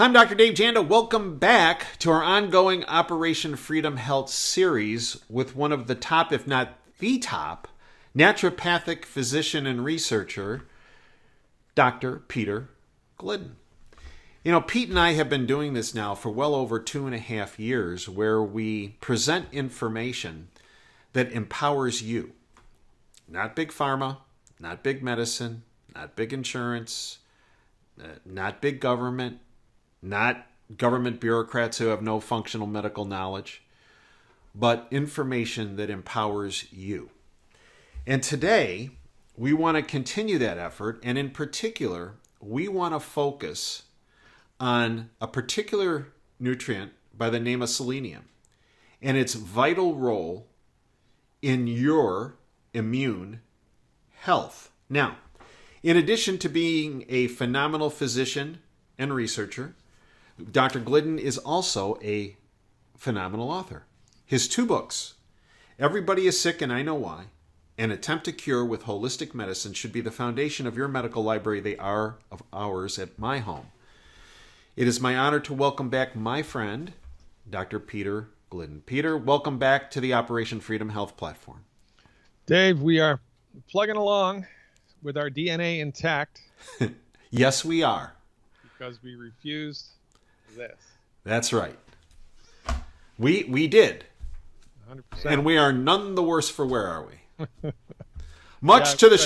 I'm Dr. Dave Janda. Welcome back to our ongoing Operation Freedom Health series with one of the top, if not the top, naturopathic physician and researcher, Dr. Peter Glidden. You know, Pete and I have been doing this now for well over 2.5 years, where we present information that empowers you. Not big pharma, not big medicine, not big insurance, not big government, not government bureaucrats who have no functional medical knowledge, but information that empowers you. And today, we want to continue that effort, and in particular, we want to focus on a particular nutrient by the name of selenium and its vital role in your immune health. Now, in addition to being a phenomenal physician and researcher, Dr. Glidden is also a phenomenal author. His 2 books, Everybody is Sick and I Know Why, and Attempt to Cure with Holistic Medicine, should be the foundation of your medical library. They are of ours at my home. It is my honor to welcome back my friend, Dr. Peter Glidden. Peter, welcome back to the Operation Freedom Health platform. Dave, we are plugging along with our DNA intact. Yes, we are. Because we refused this. That's right. We did. 100%. And we are none the worse for wear, are we? Much to the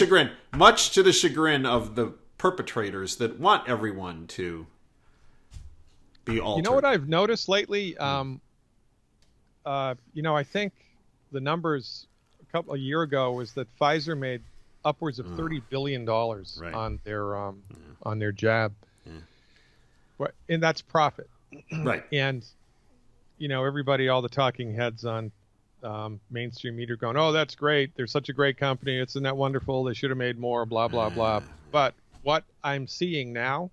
chagrin of the perpetrators that want everyone to be altered. You know what I've noticed lately? I think the numbers a year ago was that Pfizer made upwards of $30 billion on their jab. Yeah. And that's profit. Right. And, everybody, all the talking heads on mainstream media going, oh, that's great. They're such a great company. Isn't that wonderful? They should have made more, blah, blah, blah. But what I'm seeing now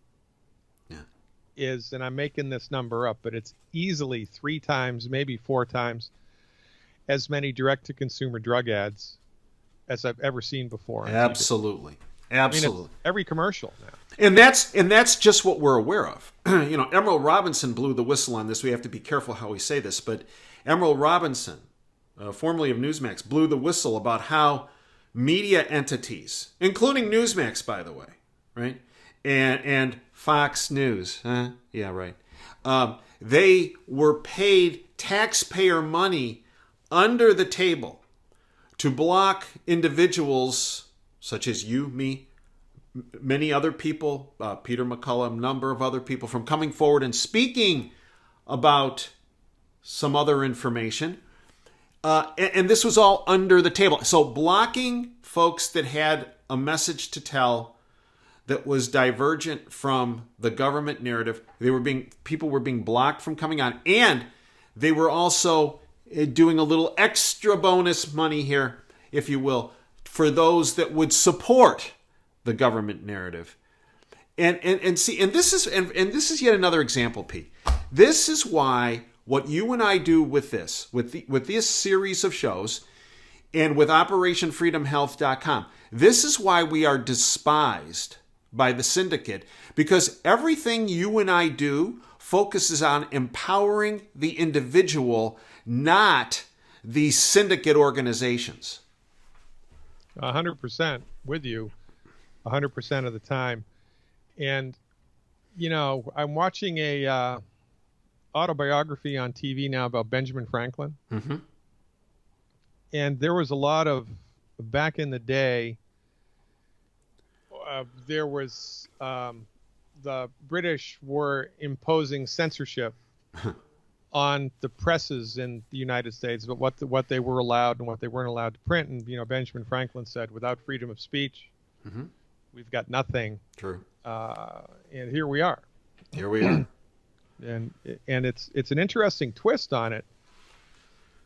is, and I'm making this number up, but it's easily 3 times, maybe 4 times as many direct-to-consumer drug ads as I've ever seen before. Absolutely. Absolutely. I mean, every commercial now. And that's just what we're aware of. Emerald Robinson blew the whistle on this. We have to be careful how we say this, but Emerald Robinson, formerly of Newsmax, blew the whistle about how media entities, including Newsmax, by the way, right, and Fox News, yeah, right, they were paid taxpayer money under the table to block individuals such as you, me, many other people, Peter McCullough, a number of other people, from coming forward and speaking about some other information. And this was all under the table. So blocking folks that had a message to tell that was divergent from the government narrative. People were being blocked from coming on. And they were also doing a little extra bonus money here, if you will, for those that would support the government narrative. And this is yet another example, Pete. This is why what you and I do with this series of shows and with OperationFreedomHealth.com, this is why we are despised by the syndicate, because everything you and I do focuses on empowering the individual, not the syndicate organizations. 100% with you 100% of the time. And, I'm watching a autobiography on TV now about Benjamin Franklin. Mm-hmm. And there was a lot of, back in the day, there was, the British were imposing censorship on the presses in the United States, but what they were allowed and what they weren't allowed to print. And, Benjamin Franklin said, without freedom of speech, we've got nothing. True. And here we are. Here we are. And it's an interesting twist on it,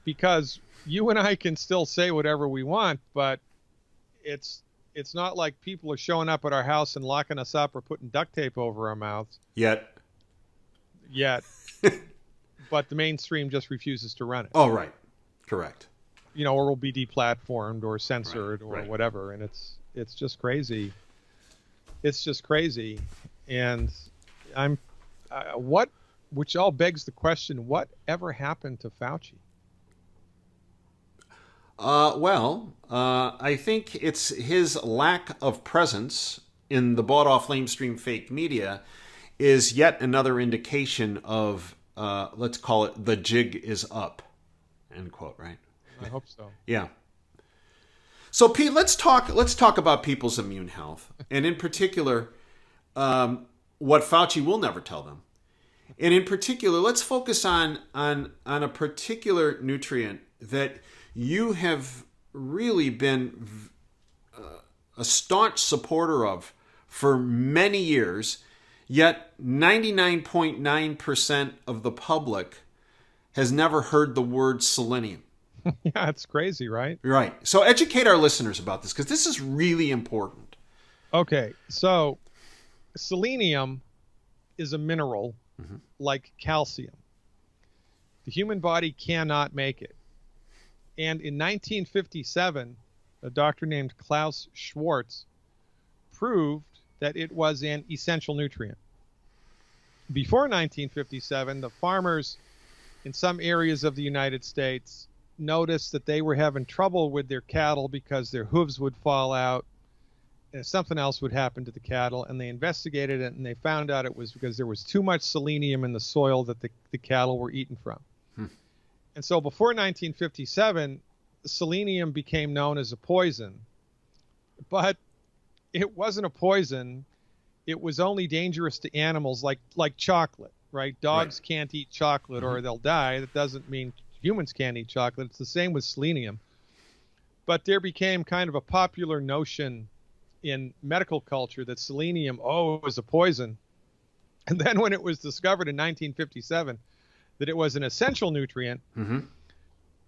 because you and I can still say whatever we want, but it's not like people are showing up at our house and locking us up or putting duct tape over our mouths. Yet. But the mainstream just refuses to run it. Oh, right. Correct. Or will be deplatformed or censored or right. whatever. And it's just crazy. It's just crazy. And I'm which all begs the question, what ever happened to Fauci? I think it's his lack of presence in the bought-off lamestream fake media is yet another indication of, let's call it, the jig is up, end quote, right? I hope so. Yeah. So, Pete, let's talk about people's immune health, and in particular, what Fauci will never tell them. And in particular, let's focus on a particular nutrient that you have really been a staunch supporter of for many years, yet 99.9% of the public has never heard the word selenium. Yeah, it's crazy, right? Right. So educate our listeners about this, because this is really important. Okay, so selenium is a mineral like calcium. The human body cannot make it. And in 1957, a doctor named Klaus Schwartz proved that it was an essential nutrient. Before 1957, the farmers in some areas of the United States noticed that they were having trouble with their cattle because their hooves would fall out and something else would happen to the cattle, and they investigated it, and they found out it was because there was too much selenium in the soil that the cattle were eating from. And so before 1957, selenium became known as a poison, but it wasn't a poison. It was only dangerous to animals like chocolate, right? Dogs can't eat chocolate or they'll die. That doesn't mean humans can't eat chocolate. It's the same with selenium. But there became kind of a popular notion in medical culture that selenium, it was a poison. And then when it was discovered in 1957 that it was an essential nutrient,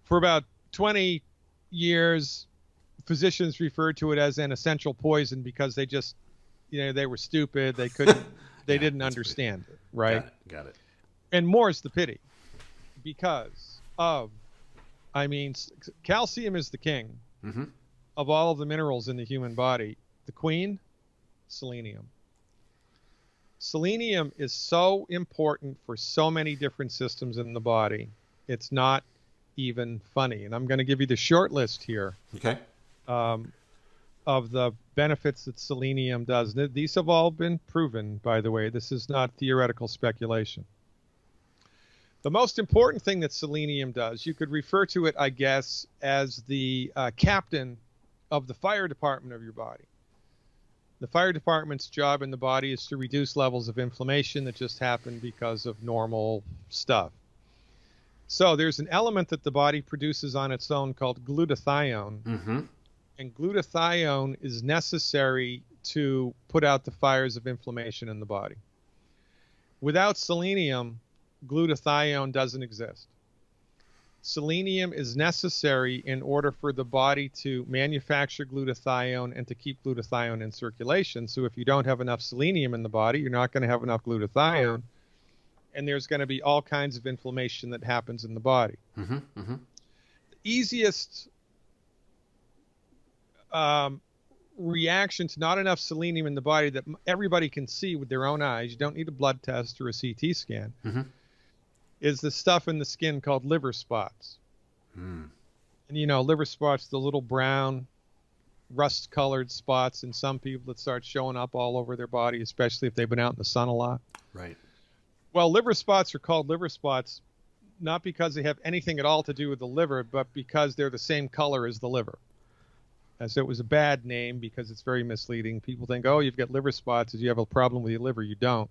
for about 20 years, physicians referred to it as an essential poison because they just, they were stupid. They couldn't, they didn't understand it, right? Got it. And more's the pity because calcium is the king of all of the minerals in the human body. The queen, selenium. Selenium is so important for so many different systems in the body. It's not even funny. And I'm going to give you the short list here. Okay. Of the benefits that selenium does. These have all been proven, by the way. This is not theoretical speculation. The most important thing that selenium does, you could refer to it, I guess, as the captain of the fire department of your body. The fire department's job in the body is to reduce levels of inflammation that just happen because of normal stuff. So there's an element that the body produces on its own called glutathione. And glutathione is necessary to put out the fires of inflammation in the body. Without selenium, glutathione doesn't exist. Selenium is necessary in order for the body to manufacture glutathione and to keep glutathione in circulation. So if you don't have enough selenium in the body, you're not going to have enough glutathione, and there's going to be all kinds of inflammation that happens in the body. The easiest reaction to not enough selenium in the body that everybody can see with their own eyes, you don't need a blood test or a CT scan, is the stuff in the skin called liver spots. And liver spots, the little brown rust-colored spots in some people that start showing up all over their body, especially if they've been out in the sun a lot. Right. Well, liver spots are called liver spots not because they have anything at all to do with the liver, but because they're the same color as the liver. And so it was a bad name because it's very misleading. People think, you've got liver spots, you have a problem with your liver. You don't.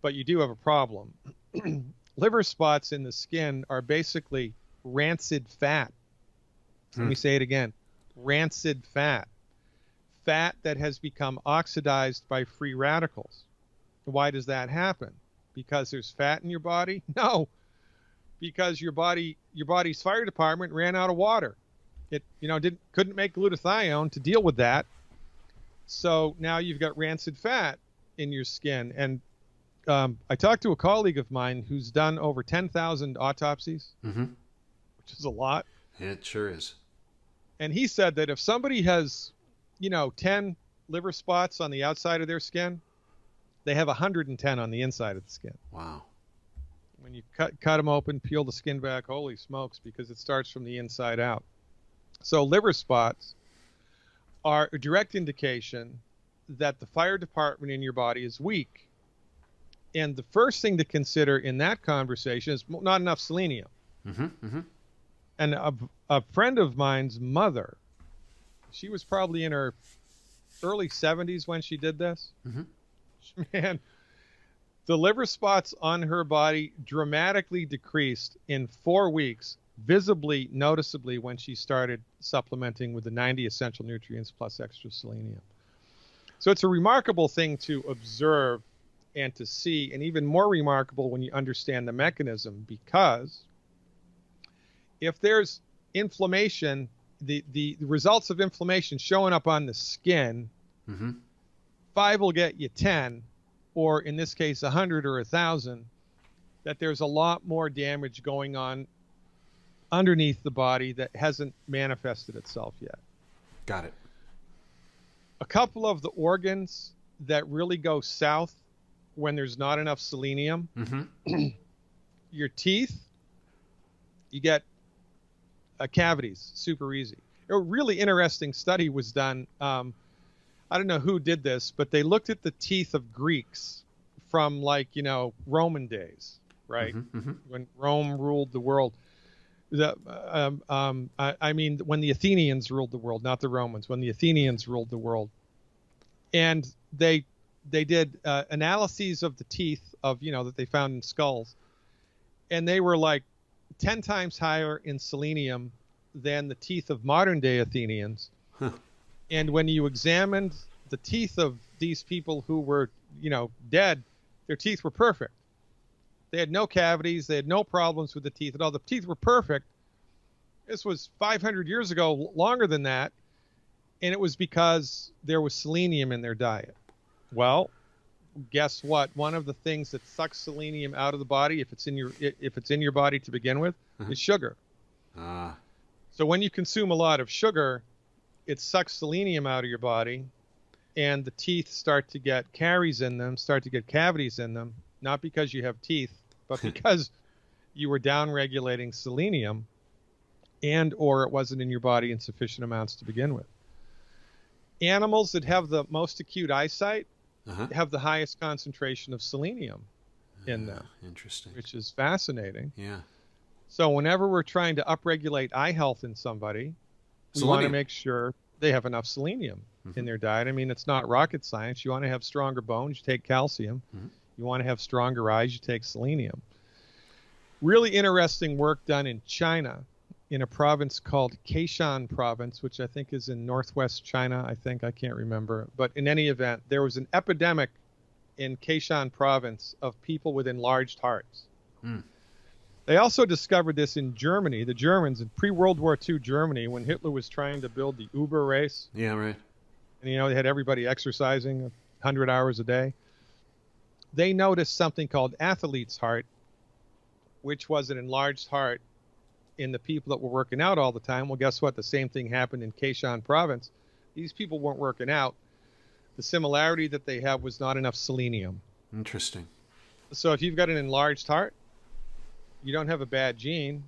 But you do have a problem. Liver spots in the skin are basically rancid fat. Let me say it again. Rancid fat. Fat that has become oxidized by free radicals. Why does that happen? Because there's fat in your body? No. Because your body's fire department ran out of water. It couldn't make glutathione to deal with that. So now you've got rancid fat in your skin. And I talked to a colleague of mine who's done over 10,000 autopsies, which is a lot. It sure is. And he said that if somebody has, 10 liver spots on the outside of their skin, They have 110 on the inside of the skin. Wow. When you cut them open, peel the skin back, holy smokes, because it starts from the inside out. So liver spots are a direct indication that the fire department in your body is weak. And the first thing to consider in that conversation is not enough selenium. Mm-hmm, mm-hmm. And a friend of mine's mother, she was probably in her early 70s when she did this. Mm-hmm. Man, the liver spots on her body dramatically decreased in 4 weeks, visibly, noticeably, when she started supplementing with the 90 essential nutrients plus extra selenium. So it's a remarkable thing to observe and to see, and even more remarkable when you understand the mechanism, because if there's inflammation, the results of inflammation showing up on the skin, Mm-hmm. 5 will get you 10, or in this case 100 or 1,000, that there's a lot more damage going on underneath the body that hasn't manifested itself yet. Got it. A couple of the organs that really go south when there's not enough selenium, Mm-hmm. your teeth, you get cavities, super easy. A really interesting study was done. I don't know who did this, but they looked at the teeth of Greeks from Roman days, right? Mm-hmm, mm-hmm. When Rome ruled the world. I mean, when the Athenians ruled the world, not the Romans, when the Athenians ruled the world. And they did analyses of the teeth that they found in skulls. And they were like 10 times higher in selenium than the teeth of modern day Athenians. Huh. And when you examined the teeth of these people who were, dead, their teeth were perfect. They had no cavities. They had no problems with the teeth at all. The teeth were perfect. This was 500 years ago, longer than that. And it was because there was selenium in their diet. Well, guess what? One of the things that sucks selenium out of the body, if it's in your body to begin with, is sugar. Ah. So when you consume a lot of sugar, it sucks selenium out of your body, and the teeth start to get caries in them, start to get cavities in them, not because you have teeth, but because you were down-regulating selenium and or it wasn't in your body in sufficient amounts to begin with. Animals that have the most acute eyesight have the highest concentration of selenium in them. Interesting. Which is fascinating. Yeah. So whenever we're trying to upregulate eye health in somebody, we want to make sure they have enough selenium in their diet. I mean, it's not rocket science. You want to have stronger bones, you take calcium. Mm-hmm. You want to have stronger eyes, you take selenium. Really interesting work done in China, in a province called Cushing province, which I think is in northwest China, I can't remember. But in any event, there was an epidemic in Cushing province of people with enlarged hearts. Mm. They also discovered this in Germany. The Germans, in pre-World War II Germany, when Hitler was trying to build the Uber race. Yeah, right. And, they had everybody exercising 100 hours a day. They noticed something called athlete's heart, which was an enlarged heart in the people that were working out all the time. Well, guess what? The same thing happened in Cushing province. These people weren't working out. The similarity that they have was not enough selenium. Interesting. So if you've got an enlarged heart, you don't have a bad gene.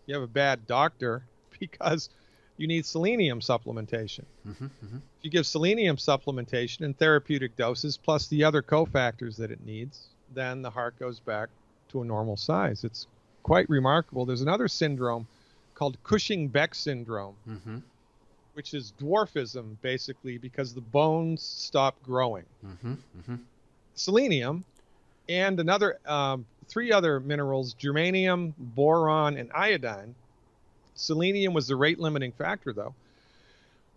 You have a bad doctor because you need selenium supplementation. Mm-hmm, mm-hmm. If you give selenium supplementation in therapeutic doses plus the other cofactors that it needs, then the heart goes back to a normal size. It's quite remarkable. There's another syndrome called Cushing-Beck syndrome, Mm-hmm. which is dwarfism, basically, because the bones stop growing. Mm-hmm, mm-hmm. Selenium and another 3 other minerals, germanium, boron, and iodine. Selenium was the rate-limiting factor, though,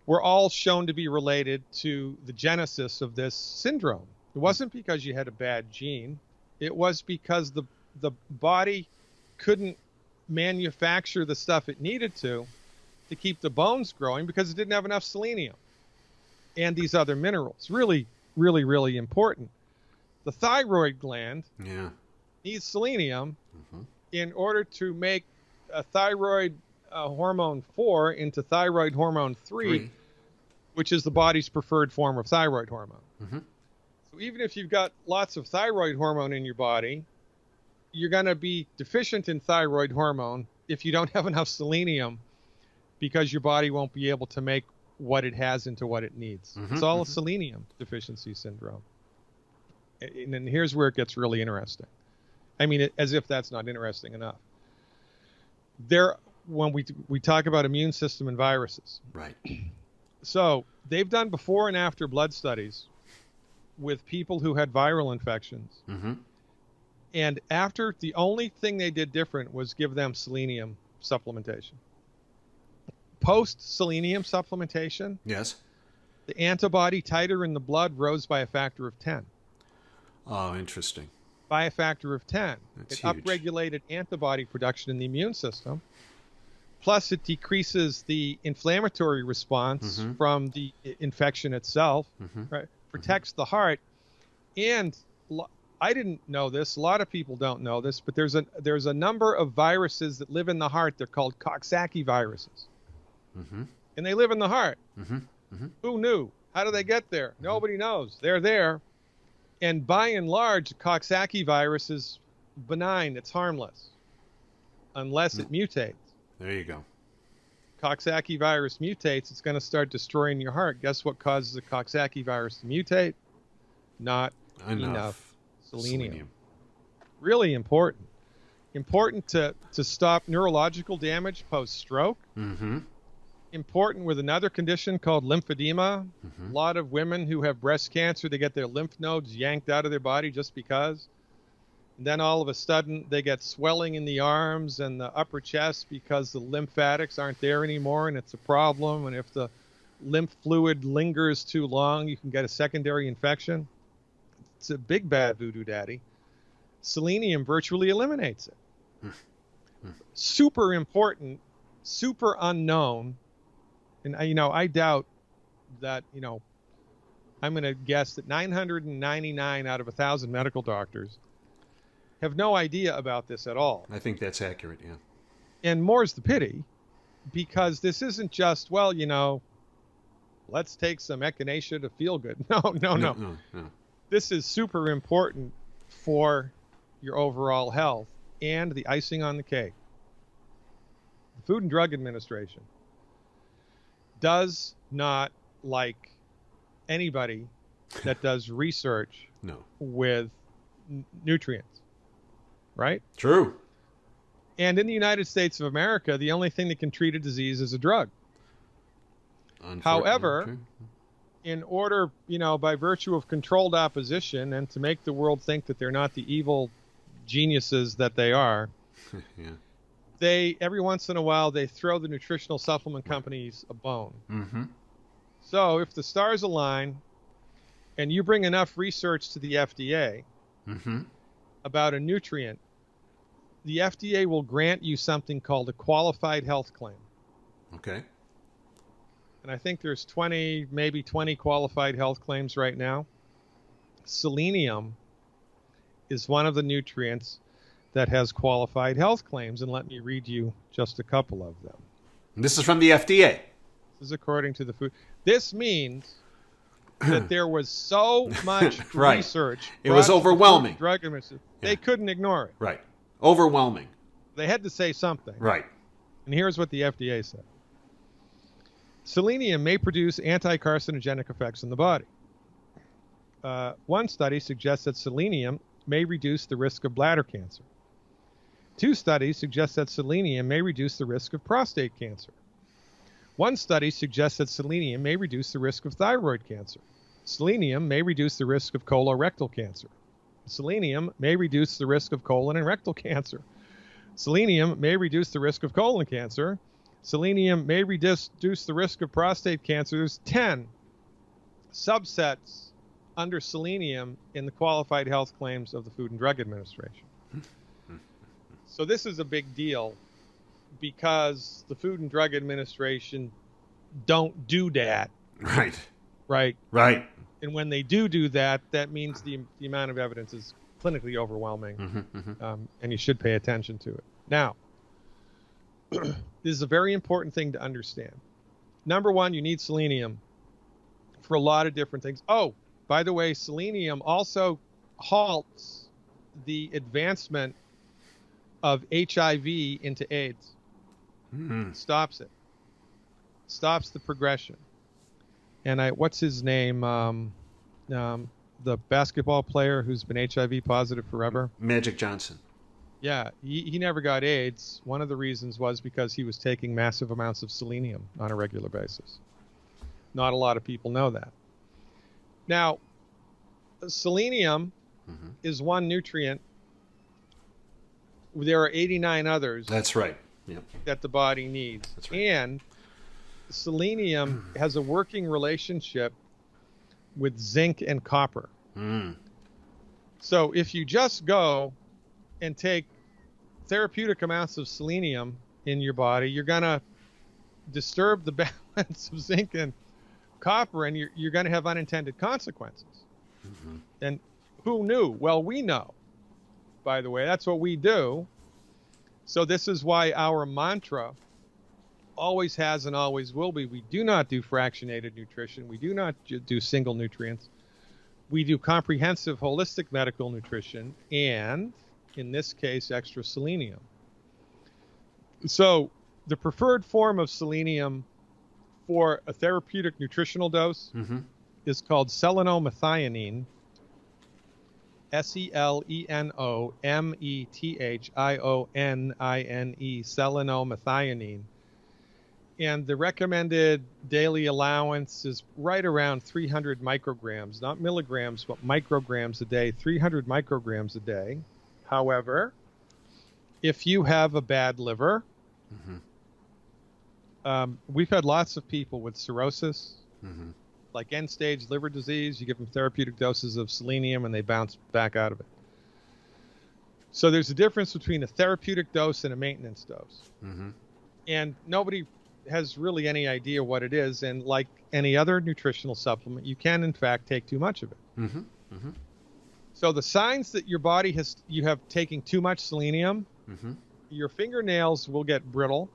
were all shown to be related to the genesis of this syndrome. It wasn't because you had a bad gene. It was because the body couldn't manufacture the stuff it needed to keep the bones growing because it didn't have enough selenium and these other minerals. Really, really, really important. The thyroid gland needs selenium in order to make a thyroid hormone 4 into thyroid hormone 3, which is the body's preferred form of thyroid hormone. Mm-hmm. Even if you've got lots of thyroid hormone in your body, you're going to be deficient in thyroid hormone if you don't have enough selenium, because your body won't be able to make what it has into what it needs. It's all a selenium deficiency syndrome. And then here's where it gets really interesting. I mean, as if that's not interesting enough. When we talk about immune system and viruses. Right. So they've done before and after blood studies with people who had viral infections. And after, the only thing they did different was give them selenium supplementation. Post selenium supplementation, Yes. the antibody titer in the blood rose by a factor of 10. Oh, interesting. By a factor of 10. That's It huge. upregulated antibody production in the immune system. Plus, it decreases the inflammatory response from the infection itself. Right? Protects the heart. And I didn't know this. A lot of people don't know this, but there's a number of viruses that live in the heart. They're called Coxsackie viruses. And they live in the heart. Who knew? How do they get there? Nobody knows. They're there. And by and large, Coxsackie virus is benign. It's harmless. Unless it mutates. There you go. Coxsackie virus mutates, it's going to start destroying your heart. Guess what causes a Coxsackie virus to mutate? Not enough selenium. Really important. Important to stop neurological damage post-stroke. Important with another condition called lymphedema. A lot of women who have breast cancer, they get their lymph nodes yanked out of their body just because. And then all of a sudden they get swelling in the arms and the upper chest because the lymphatics aren't there anymore, and it's a problem. And if the lymph fluid lingers too long, you can get a secondary infection. It's a big bad voodoo daddy. Selenium virtually eliminates it. Super important, super unknown. And I doubt that, I'm going to guess that 999 out of 1,000 medical doctors have no idea about this at all. I think that's accurate, yeah. And more's the pity, because this isn't just, let's take some echinacea to feel good. No. This is super important for your overall health. And the icing on the cake, the Food and Drug Administration does not like anybody that does research with nutrients, right? True. And in the United States of America, the only thing that can treat a disease is a drug. However, in order, by virtue of controlled opposition and to make the world think that they're not the evil geniuses that they are, they, every once in a while, they throw the nutritional supplement companies a bone. So if the stars align and you bring enough research to the FDA about a nutrient, the FDA will grant you something called a qualified health claim. Okay. And I think there's 20 qualified health claims right now. Selenium is one of the nutrients that has qualified health claims, and let me read you just a couple of them. This is from the FDA. This is according to the food. This means that there was so much research. It was overwhelming. Drug Administration. They couldn't ignore it. Right. Overwhelming. They had to say something. Right. And here's what the FDA said. Selenium may produce anti-carcinogenic effects in the body. One study suggests that selenium may reduce the risk of bladder cancer. 2 studies suggest that selenium may reduce the risk of prostate cancer. 1 study suggests that selenium may reduce the risk of thyroid cancer. Selenium may reduce the risk of colorectal cancer. Selenium may reduce the risk of colon and rectal cancer. Selenium may reduce the risk of colon cancer. Selenium may reduce the risk of prostate cancer. There's 10 subsets under selenium in the qualified health claims of the Food and Drug Administration. So this is a big deal because the Food and Drug Administration don't do that. Right. Right. Right. And when they do that, that means the amount of evidence is clinically overwhelming, and you should pay attention to it. Now, this is a very important thing to understand. Number one, you need selenium for a lot of different things. Oh, By the way, selenium also halts the advancement of HIV into AIDS. Stops it. Stops the progression. And what's his name? The basketball player who's been HIV positive forever? Magic Johnson. Yeah, he never got AIDS. One of the reasons was because he was taking massive amounts of selenium on a regular basis. Not a lot of people know that. Now, selenium is one nutrient. There are 89 others. That's right. Yep. That the body needs. That's right. And selenium has a working relationship with zinc and copper. So if you just go and take therapeutic amounts of selenium in your body, you're going to disturb the balance of zinc and copper, and you're going to have unintended consequences. And who knew? Well, we know, by the way. That's what we do. So this is why our mantra always has and always will be: we do not do fractionated nutrition. We do not do single nutrients. We do comprehensive holistic medical nutrition, and in this case, extra selenium. So the preferred form of selenium for a therapeutic nutritional dose is called selenomethionine, selenomethionine, selenomethionine. And the recommended daily allowance is right around 300 micrograms, not milligrams, but micrograms a day, 300 micrograms a day. However, if you have a bad liver, we've had lots of people with cirrhosis, like end-stage liver disease. You give them therapeutic doses of selenium and they bounce back out of it. So there's a difference between a therapeutic dose and a maintenance dose. And nobody has really any idea what it is. And like any other nutritional supplement, you can, in fact, take too much of it. So the signs that your body you have taking too much selenium, your fingernails will get brittle,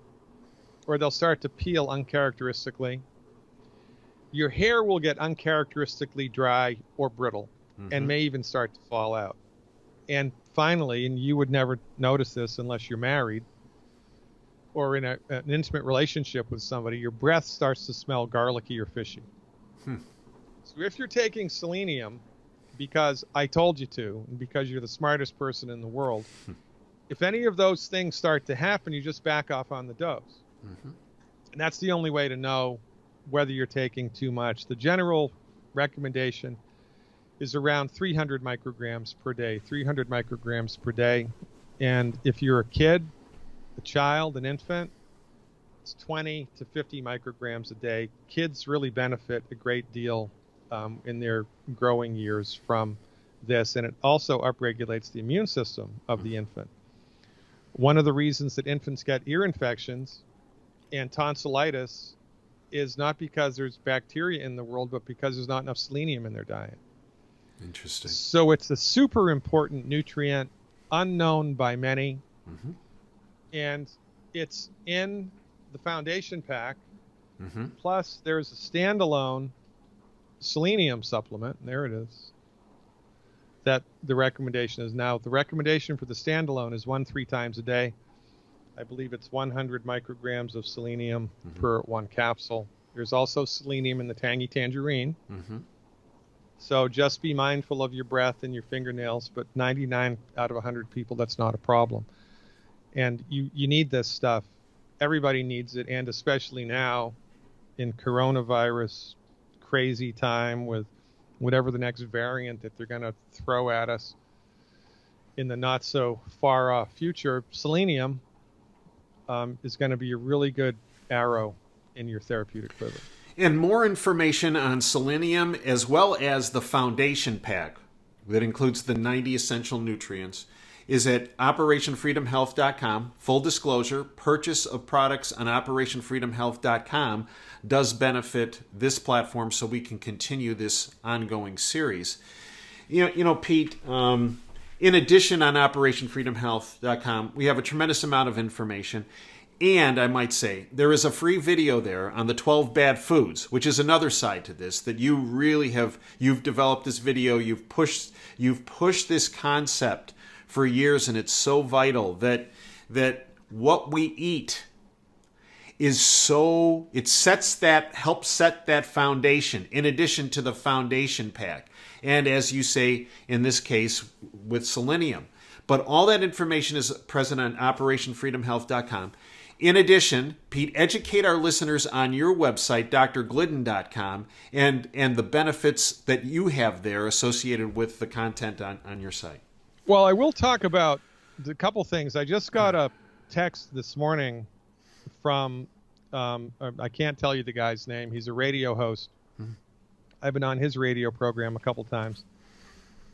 or they'll start to peel uncharacteristically. Your hair will get uncharacteristically dry or brittle, and may even start to fall out. And finally, and you would never notice this unless you're married or in an intimate relationship with somebody, your breath starts to smell garlicky or fishy. So if you're taking selenium because I told you to, and because you're the smartest person in the world, if any of those things start to happen, you just back off on the dose. And that's the only way to know whether you're taking too much. The general recommendation is around 300 micrograms per day, 300 micrograms per day. And if you're a kid, a child, an infant, it's 20 to 50 micrograms a day. Kids really benefit a great deal in their growing years from this, and it also upregulates the immune system of the infant. One of the reasons that infants get ear infections and tonsillitis is not because there's bacteria in the world, but because there's not enough selenium in their diet. Interesting. So it's a super important nutrient, unknown by many, and it's in the foundation pack. Plus, there's a standalone selenium supplement. There it is. That the recommendation is now. The recommendation for the standalone is 1-3 times a day. I believe it's 100 micrograms of selenium per one capsule. There's also selenium in the tangy tangerine. So just be mindful of your breath and your fingernails, but 99 out of 100 people, that's not a problem. And you need this stuff. Everybody needs it, and especially now in coronavirus crazy time with whatever the next variant that they're going to throw at us in the not so far off future, selenium is going to be a really good arrow in your therapeutic quiver. And more information on selenium, as well as the foundation pack that includes the 90 essential nutrients, is at OperationFreedomHealth.com. Full disclosure, purchase of products on OperationFreedomHealth.com does benefit this platform, so we can continue this ongoing series. You know, Pete, in addition, on OperationFreedomHealth.com, we have a tremendous amount of information. And I might say, there is a free video there on the 12 bad foods, which is another side to this, that you really you've developed this video, you've pushed this concept for years, and it's so vital that what we eat helps set that foundation in addition to the foundation pack. And as you say, in this case, with selenium. But all that information is present on OperationFreedomHealth.com. In addition, Pete, educate our listeners on your website, drglidden.com, and the benefits that you have there associated with the content on your site. Well, I will talk about a couple things. I just got a text this morning from, I can't tell you the guy's name. He's a radio host. Mm-hmm. I've been on his radio program a couple times.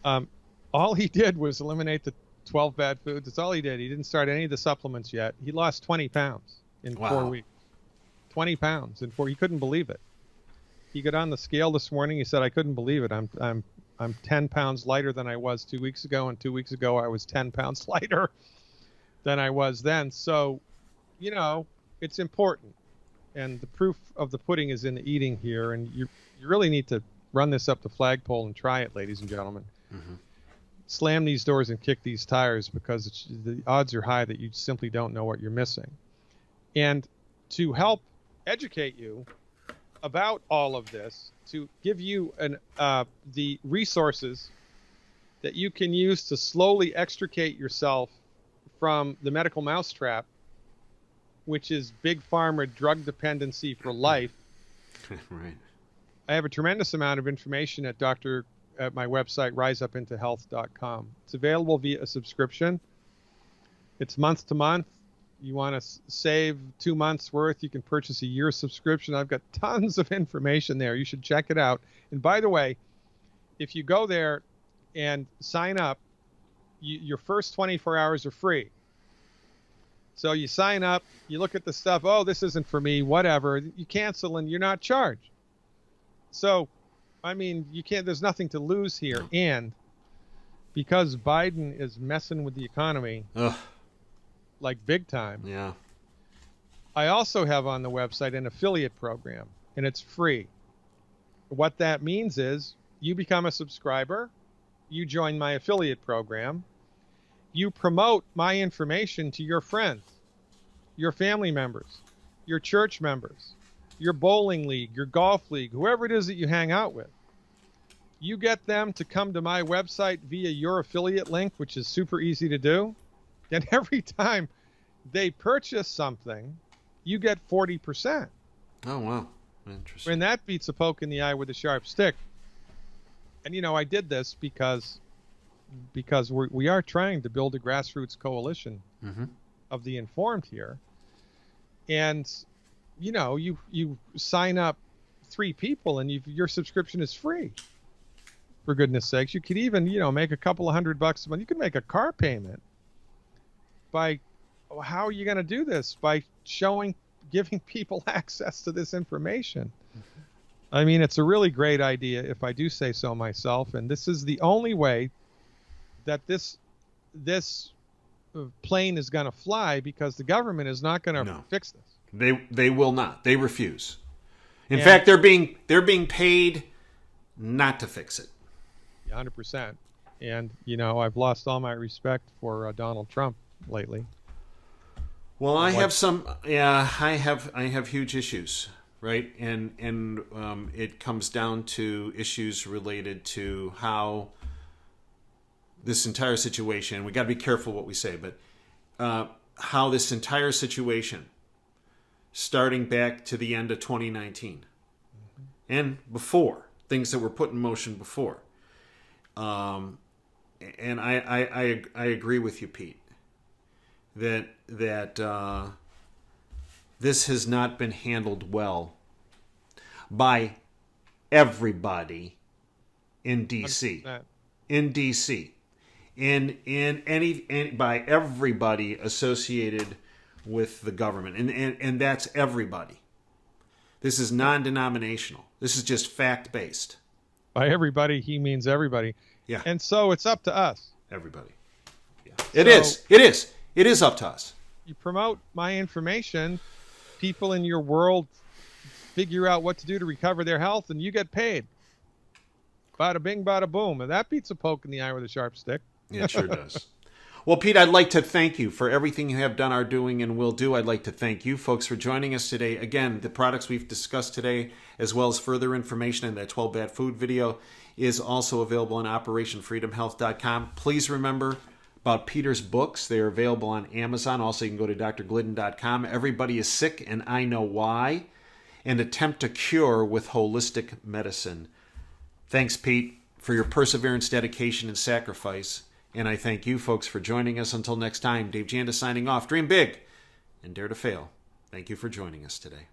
All he did was eliminate the 12 bad foods. That's all he did. He didn't start any of the supplements yet. He lost 20 pounds in 4 weeks. 20 pounds in 4. He couldn't believe it. He got on the scale this morning. He said, "I couldn't believe it. I'm 10 pounds lighter than I was 2 weeks ago, and 2 weeks ago I was 10 pounds lighter than I was then." So, it's important, and the proof of the pudding is in the eating here. And you really need to run this up the flagpole and try it, ladies and gentlemen. Mm-hmm. Slam these doors and kick these tires, because the odds are high that you simply don't know what you're missing. And to help educate you about all of this, to give you the resources that you can use to slowly extricate yourself from the medical mousetrap, which is big pharma drug dependency for life. Right. I have a tremendous amount of information at my website, riseupintohealth.com. It's available via a subscription. It's month to month. You want to save 2 months worth, you can purchase a year subscription. I've got tons of information there. You should check it out. And by the way, if you go there and sign up, your first 24 hours are free. So you sign up, you look at the stuff, oh, this isn't for me, whatever. You cancel and you're not charged. So, there's nothing to lose here. And because Biden is messing with the economy, like big time. Yeah. I also have on the website an affiliate program, and it's free. What that means is you become a subscriber, you join my affiliate program, you promote my information to your friends, your family members, your church members, your bowling league, your golf league, whoever it is that you hang out with. You get them to come to my website via your affiliate link, which is super easy to do. And every time they purchase something, you get 40%. Oh, wow. Interesting. And that beats a poke in the eye with a sharp stick. And, I did this because we are trying to build a grassroots coalition of the informed here. And, you sign up 3 people and your subscription is free. For goodness sakes, you could even, make a couple of $100 a month. You could make a car payment how are you going to do this? By giving people access to this information. It's a really great idea, if I do say so myself. And this is the only way that this plane is going to fly, because the government is not going to fix this. They will not. They refuse. In fact, they're being paid not to fix it. 100%. And I've lost all my respect for Donald Trump lately. Well, I have huge issues, right? And it comes down to issues related to how this entire situation, we got to be careful what we say, but how this entire situation, starting back to the end of 2019 and before, things that were put in motion before. And I agree with you, Pete, that this has not been handled well by everybody in DC. 100%. In DC. By everybody associated with the government. And that's everybody. This is non-denominational. This is just fact-based. By everybody, he means everybody. Yeah. And so it's up to us. Everybody. Yeah. It is up to us. you promote my information, people in your world figure out what to do to recover their health, and you get paid. Bada bing, bada boom. And that beats a poke in the eye with a sharp stick. It sure does. Well, Pete, I'd like to thank you for everything you have done, are doing, and will do. I'd like to thank you folks for joining us today. Again, the products we've discussed today, as well as further information in that 12 Bad Food video, is also available on OperationFreedomHealth.com. Please remember about Peter's books. They are available on Amazon. Also, you can go to drglidden.com. Everybody is sick, and I know why. And attempt to cure with holistic medicine. Thanks, Pete, for your perseverance, dedication, and sacrifice. And I thank you folks for joining us. Until next time, Dave Janda signing off. Dream big and dare to fail. Thank you for joining us today.